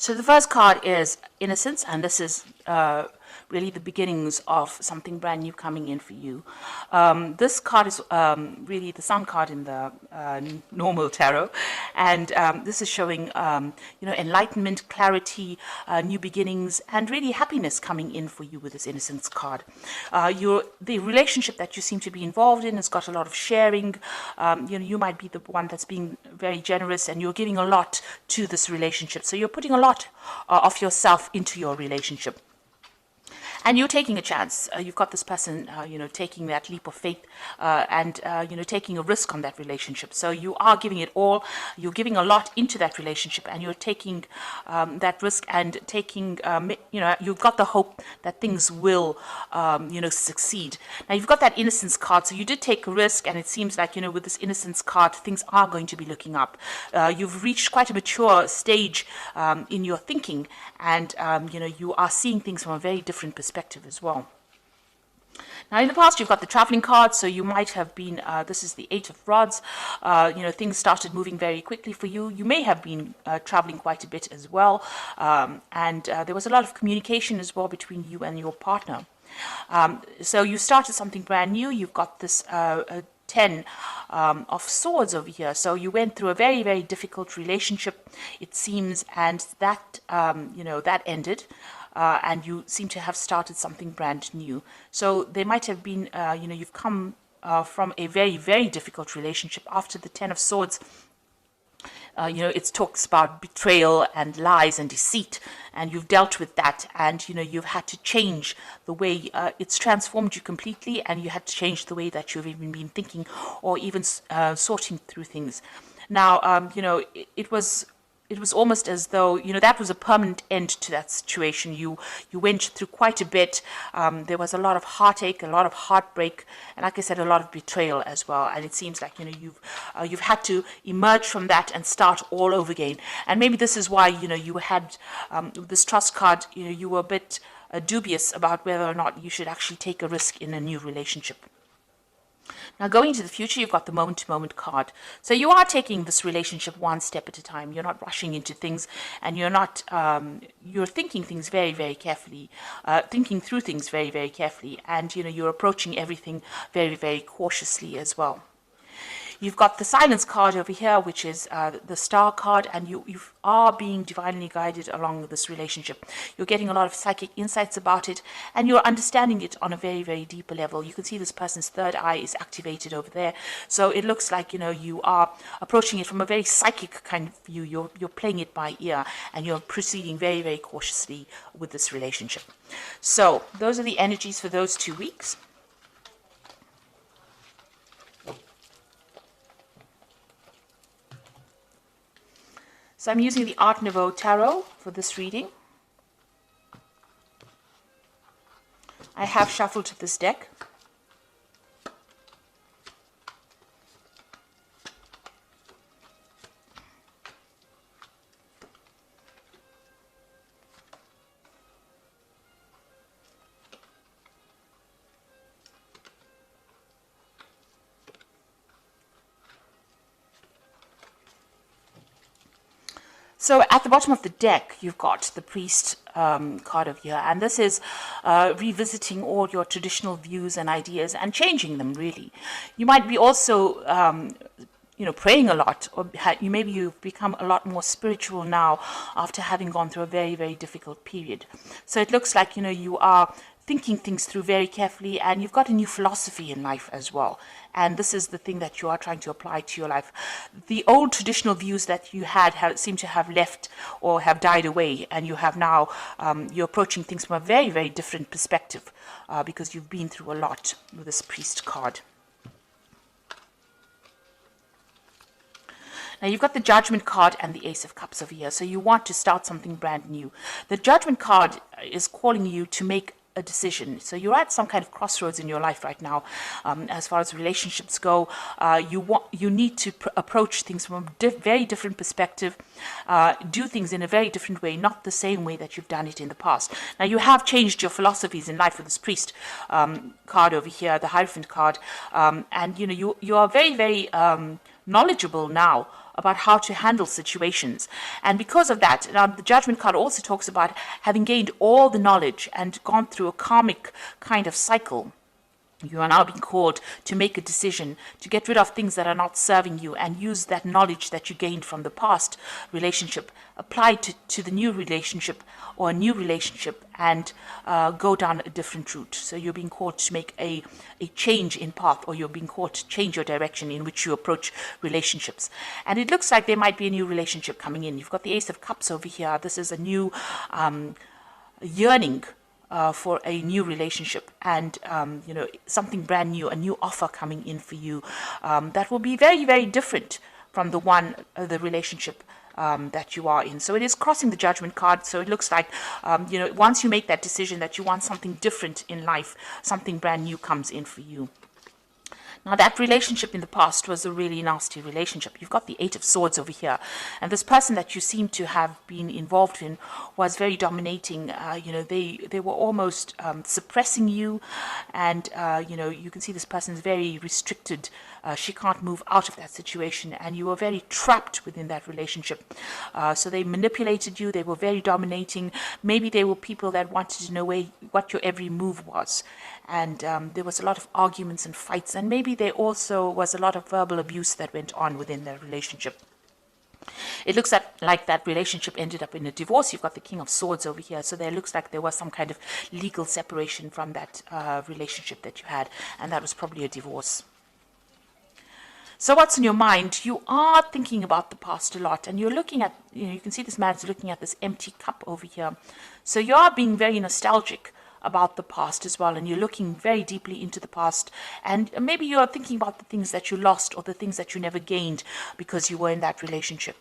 So the first card is Innocence, and this is really the beginnings of something brand new coming in for you. This card is really the Sun card in the normal tarot, and this is showing enlightenment, clarity, new beginnings, and really happiness coming in for you with this Innocence card. The relationship that you seem to be involved in has got a lot of sharing. You might be the one that's being very generous, and you're giving a lot to this relationship. So you're putting a lot of yourself into your relationship. And you're taking a chance. You've got this person, taking that leap of faith and taking a risk on that relationship. So you are giving it all. You're giving a lot into that relationship, and you're taking that risk and taking, you've got the hope that things will, succeed. Now, you've got that Innocence card. So you did take a risk, and it seems like, with this Innocence card, things are going to be looking up. You've reached quite a mature stage in your thinking, and, you are seeing things from a very different perspective as well. Now, in the past, you've got the traveling card, so you might have been, this is the Eight of Rods, things started moving very quickly for you. You may have been traveling quite a bit as well, and there was a lot of communication as well between you and your partner. So you started something brand new. You've got this 10 of Swords over here. So you went through a very, very difficult relationship, it seems, and that, that ended. And you seem to have started something brand new. So there might have been, you've come from a very, very difficult relationship. After the 10 of Swords, it talks about betrayal and lies and deceit, and you've dealt with that, and you've had to change the way it's transformed you completely, and you had to change the way that you've even been thinking or even sorting through things. Now, it was almost as though, that was a permanent end to that situation. You went through quite a bit. There was a lot of heartache, a lot of heartbreak, and like I said, a lot of betrayal as well. And it seems like, you've had to emerge from that and start all over again. And maybe this is why, you had this Trust card, you were a bit dubious about whether or not you should actually take a risk in a new relationship. Now, going into the future, you've got the moment-to-moment card. So you are taking this relationship one step at a time. You're not rushing into things, and you're not, you're thinking things very, very carefully, thinking through things very, very carefully, and, you're approaching everything very, very cautiously as well. You've got the Silence card over here, which is the Star card, and you are being divinely guided along this relationship. You're getting a lot of psychic insights about it, and you're understanding it on a very, very deeper level. You can see this person's third eye is activated over there. So it looks like, you are approaching it from a very psychic kind of view. You're playing it by ear, and you're proceeding very, very cautiously with this relationship. So those are the energies for those 2 weeks. So I'm using the Art Nouveau Tarot for this reading. I have shuffled this deck. So at the bottom of the deck, you've got the Priest card over here, and this is revisiting all your traditional views and ideas and changing them, really. You might be also, praying a lot, or maybe you've become a lot more spiritual now after having gone through a very, very difficult period. So it looks like, you are thinking things through very carefully, and you've got a new philosophy in life as well. And this is the thing that you are trying to apply to your life. The old traditional views that you had seem to have left or have died away, and you have now, you're approaching things from a very, very different perspective because you've been through a lot with this Priest card. Now, you've got the Judgment card and the Ace of Cups over here, so you want to start something brand new. The Judgment card is calling you to make a decision. So you're at some kind of crossroads in your life right now. As far as relationships go, you need to approach things from a very different perspective, do things in a very different way, not the same way that you've done it in the past. Now, you have changed your philosophies in life with this Priest card over here, the Hierophant card, and you are very, very knowledgeable now about how to handle situations. And because of that, now the Judgment card also talks about having gained all the knowledge and gone through a karmic kind of cycle. You are now being called to make a decision, to get rid of things that are not serving you and use that knowledge that you gained from the past relationship, apply to the new relationship or a new relationship, and go down a different route. So you're being called to make a change in path, or you're being called to change your direction in which you approach relationships. And it looks like there might be a new relationship coming in. You've got the Ace of Cups over here. This is a new yearning for a new relationship, and something brand new, a new offer coming in for you that will be very, very different from the relationship that you are in. So it is crossing the Judgment card. So it looks like once you make that decision that you want something different in life, something brand new comes in for you. Now, that relationship in the past was a really nasty relationship. You've got the Eight of Swords over here. And this person that you seem to have been involved in was very dominating. They were almost suppressing you. And, you can see this person is very restricted. She can't move out of that situation. And you were very trapped within that relationship. So they manipulated you. They were very dominating. Maybe they were people that wanted to know what your every move was. And there was a lot of arguments and fights, and maybe there also was a lot of verbal abuse that went on within their relationship. It looks like that relationship ended up in a divorce. You've got the King of Swords over here, so there looks like there was some kind of legal separation from that relationship that you had, and that was probably a divorce. So what's in your mind? You are thinking about the past a lot, and you're looking at, you can see this man's looking at this empty cup over here. So you are being very nostalgic about the past as well, and you're looking very deeply into the past, and maybe you're thinking about the things that you lost or the things that you never gained because you were in that relationship.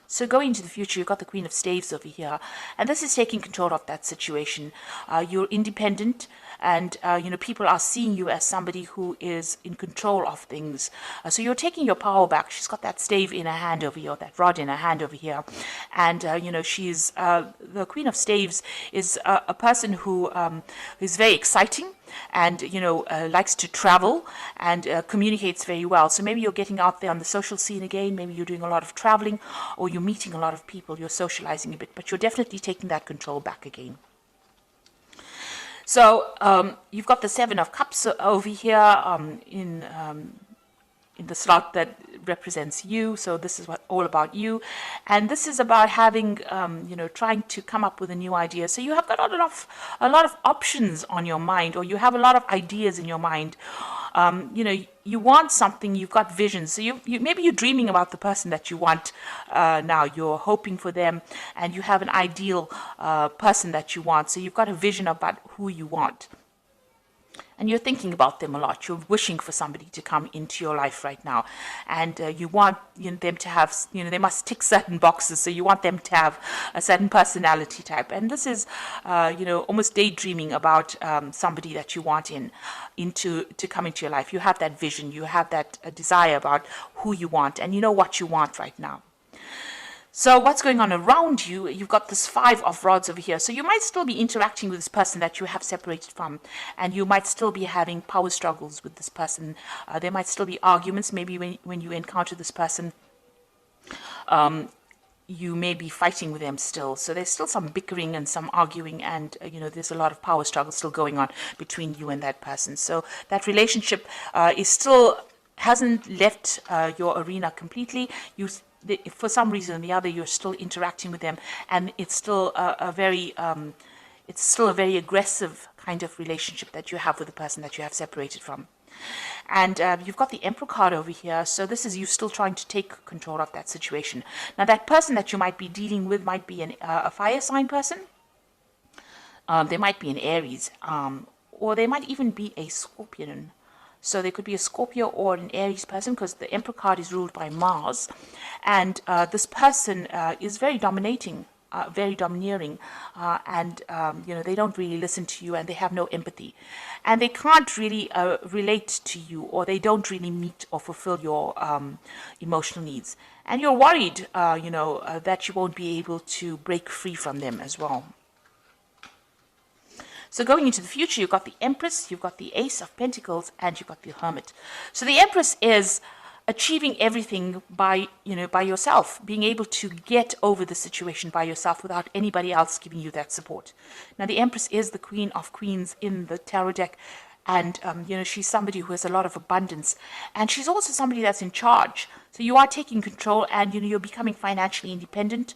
So going into the future, you've got the Queen of Staves over here, and this is taking control of that situation. You're independent, and people are seeing you as somebody who is in control of things. So you're taking your power back. She's got that stave in her hand over here, that rod in her hand over here, and she's the Queen of Staves is a person who is very exciting, and likes to travel and communicates very well. So maybe you're getting out there on the social scene again. Maybe you're doing a lot of traveling, or you're meeting a lot of people. You're socializing a bit, but you're definitely taking that control back again. So you've got the Seven of Cups over here in the slot that represents you. So this is all about you, and this is about having trying to come up with a new idea. So you have got a lot of options on your mind, or you have a lot of ideas in your mind. You want something, you've got visions. So you maybe you're dreaming about the person that you want now. You're hoping for them, and you have an ideal person that you want. So you've got a vision about who you want. And you're thinking about them a lot. You're wishing for somebody to come into your life right now. And you want them to have, they must tick certain boxes. So you want them to have a certain personality type. And this is, almost daydreaming about somebody that you want to come into your life. You have that vision. You have that desire about who you want. And you know what you want right now. So what's going on around you? You've got this Five of Rods over here. So you might still be interacting with this person that you have separated from, and you might still be having power struggles with this person. There might still be arguments. Maybe when you encounter this person, you may be fighting with them still. So there's still some bickering and some arguing, and there's a lot of power struggle still going on between you and that person. So that relationship hasn't left your arena completely. For some reason or the other, you're still interacting with them, and it's still a very aggressive kind of relationship that you have with the person that you have separated from. And you've got the Emperor card over here, so this is you still trying to take control of that situation. Now, that person that you might be dealing with might be a fire sign person. They might be an Aries, or they might even be a Scorpion. So there could be a Scorpio or an Aries person, because the Emperor card is ruled by Mars. And this person is very dominating, very domineering, and they don't really listen to you, and they have no empathy. And they can't really relate to you, or they don't really meet or fulfill your emotional needs. And you're worried, that you won't be able to break free from them as well. So going into the future, you've got the Empress, you've got the Ace of Pentacles, and you've got the Hermit. So the Empress is achieving everything by, by yourself, being able to get over the situation by yourself without anybody else giving you that support. Now, the Empress is the Queen of Queens in the tarot deck, and she's somebody who has a lot of abundance, and she's also somebody that's in charge. So you are taking control, and you're becoming financially independent,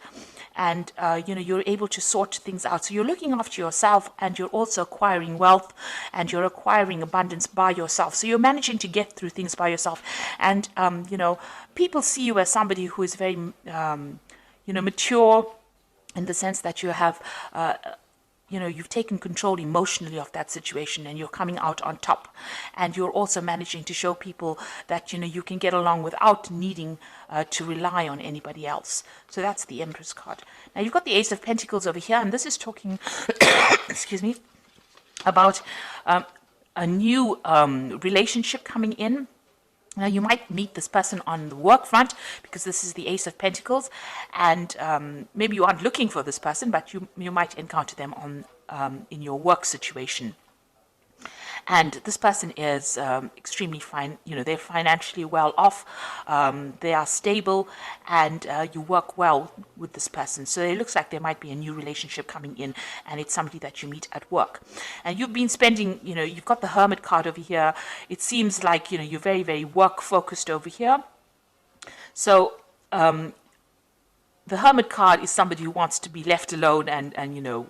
and you're able to sort things out. So you're looking after yourself, and you're also acquiring wealth, and you're acquiring abundance by yourself. So you're managing to get through things by yourself, and people see you as somebody who is very mature, in the sense that you have you've taken control emotionally of that situation, and you're coming out on top, and you're also managing to show people that you can get along without needing to rely on anybody else. So that's the Empress card. Now you've got the Ace of Pentacles over here, and this is talking excuse me, about a new relationship coming in. Now, you might meet this person on the work front, because this is the Ace of Pentacles, and maybe you aren't looking for this person, but you might encounter them on in your work situation. And this person is extremely fine. They're financially well off. They are stable, and you work well with this person. So it looks like there might be a new relationship coming in, and it's somebody that you meet at work. And you've been spending, you've got the Hermit card over here. It seems like, you're very, very work focused over here. So, the Hermit card is somebody who wants to be left alone and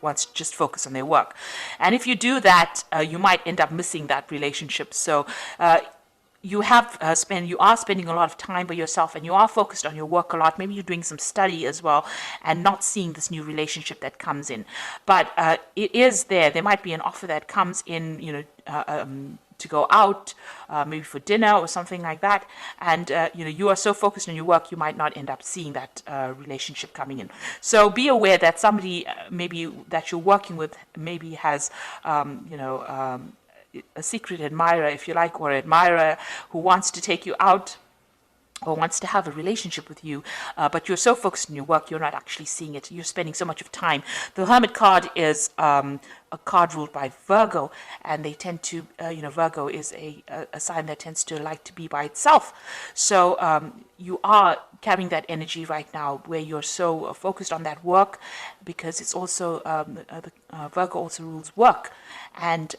wants to just focus on their work. And if you do that, you might end up missing that relationship. So you are spending a lot of time by yourself, and you are focused on your work a lot. Maybe you're doing some study as well, and not seeing this new relationship that comes in. But it is there. There might be an offer that comes in, to go out, maybe for dinner or something like that, and you are so focused on your work, you might not end up seeing that relationship coming in. So be aware that somebody maybe that you're working with maybe has a secret admirer, if you like, or admirer who wants to take you out or wants to have a relationship with you, but you're so focused on your work, you're not actually seeing it. You're spending so much of time. The Hermit card is a card ruled by Virgo, and they tend to, Virgo is a sign that tends to like to be by itself. So you are carrying that energy right now, where you're so focused on that work, because it's also, Virgo also rules work, and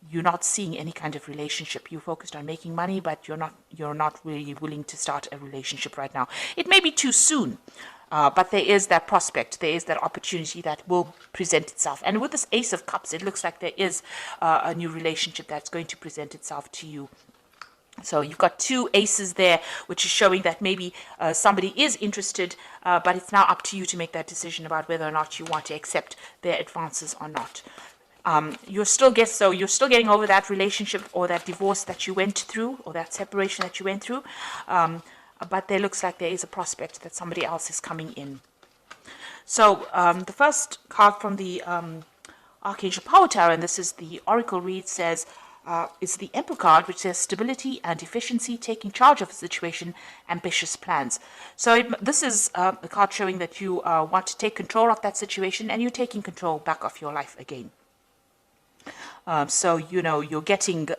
you're not seeing any kind of relationship. You're focused on making money, but you're not really willing to start a relationship right now. It may be too soon, but there is that prospect, there is that opportunity that will present itself. And with this Ace of Cups, it looks like there is a new relationship that's going to present itself to you. So you've got two aces there, which is showing that maybe somebody is interested, but it's now up to you to make that decision about whether or not you want to accept their advances or not. You're still getting over that relationship or that divorce that you went through, or that separation that you went through, but there looks like there is a prospect that somebody else is coming in. So the first card from the Archangel Power Tower, and this is the Oracle read, says it's the Emperor card, which says stability and efficiency, taking charge of a situation, ambitious plans. So this is a card showing that you want to take control of that situation, and you're taking control back of your life again. So, you're getting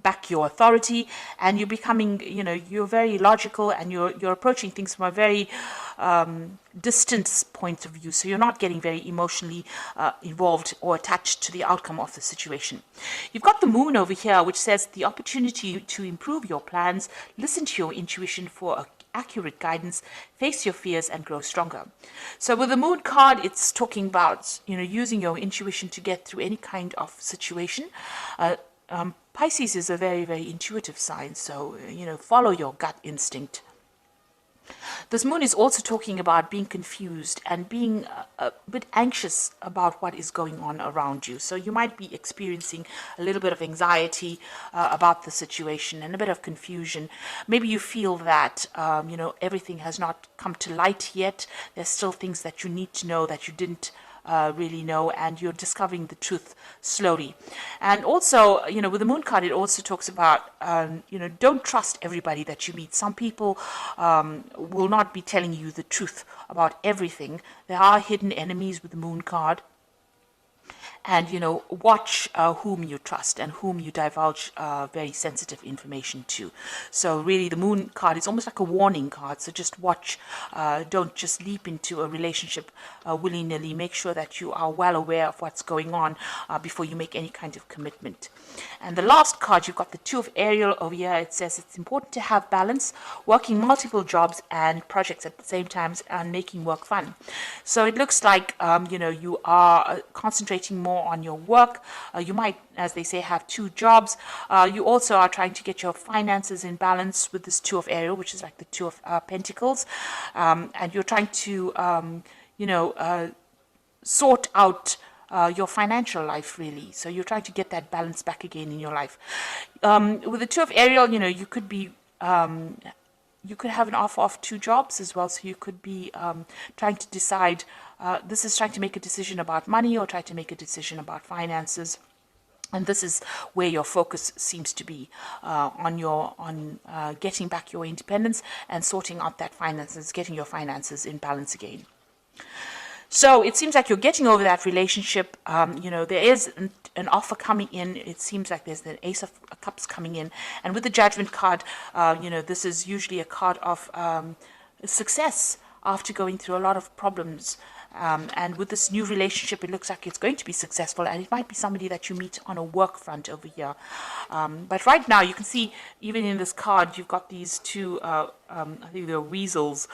back your authority, and you're becoming, you're very logical, and you're approaching things from a very distant point of view. So you're not getting very emotionally involved or attached to the outcome of the situation. You've got the Moon over here, which says the opportunity to improve your plans, listen to your intuition for accurate guidance, face your fears, and grow stronger. So with the Moon card, it's talking about using your intuition to get through any kind of situation. Pisces is a very, very intuitive sign, so follow your gut instinct. This Moon is also talking about being confused and being a bit anxious about what is going on around you. So you might be experiencing a little bit of anxiety about the situation and a bit of confusion. Maybe you feel that, everything has not come to light yet. There's still things that you need to know that you didn't really know, and you're discovering the truth slowly. And also, with the Moon card, it also talks about, don't trust everybody that you meet. Some people will not be telling you the truth about everything. There are hidden enemies with the Moon card. and watch whom you trust and whom you divulge very sensitive information to. So really the Moon card is almost like a warning card, so just watch. Don't just leap into a relationship willy-nilly. Make sure that you are well aware of what's going on before you make any kind of commitment. And the last card, you've got the Two of Ariel over here. It says it's important to have balance, working multiple jobs and projects at the same time, and making work fun. So it looks like you are concentrating more on your work. You might, as they say, have two jobs. You also are trying to get your finances in balance with this Two of Ariel, which is like the Two of Pentacles, and you're trying to sort out your financial life, really. So you're trying to get that balance back again in your life. With the Two of Ariel, you could be you could have an offer of two jobs as well. So you could be trying to decide. This is trying to make a decision about money, or try to make a decision about finances. And this is where your focus seems to be on getting back your independence and sorting out that finances, getting your finances in balance again. So it seems like you're getting over that relationship. There is an offer coming in. It seems like there's the Ace of Cups coming in. And with the Judgment card, this is usually a card of success after going through a lot of problems. And with this new relationship, it looks like it's going to be successful, and it might be somebody that you meet on a work front over here. But right now, you can see, even in this card, you've got these two, I think they're weasels,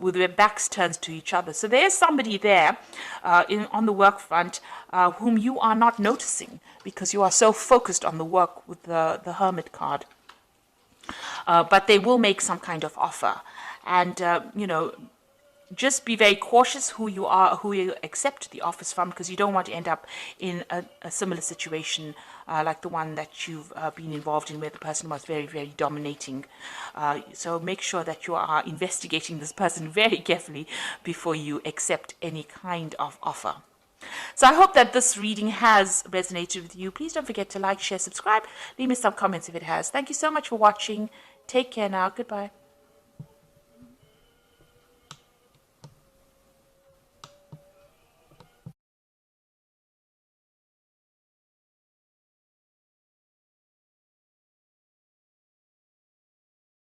with their backs turned to each other. So there's somebody there on the work front whom you are not noticing because you are so focused on the work with the Hermit card. But they will make some kind of offer. And, just be very cautious who you accept the offers from, because you don't want to end up in a similar situation like the one that you've been involved in, where the person was very, very dominating. So make sure that you are investigating this person very carefully before you accept any kind of offer. So I hope that this reading has resonated with you. Please don't forget to like, share, subscribe. Leave me some comments if it has. Thank you so much for watching. Take care now. Goodbye.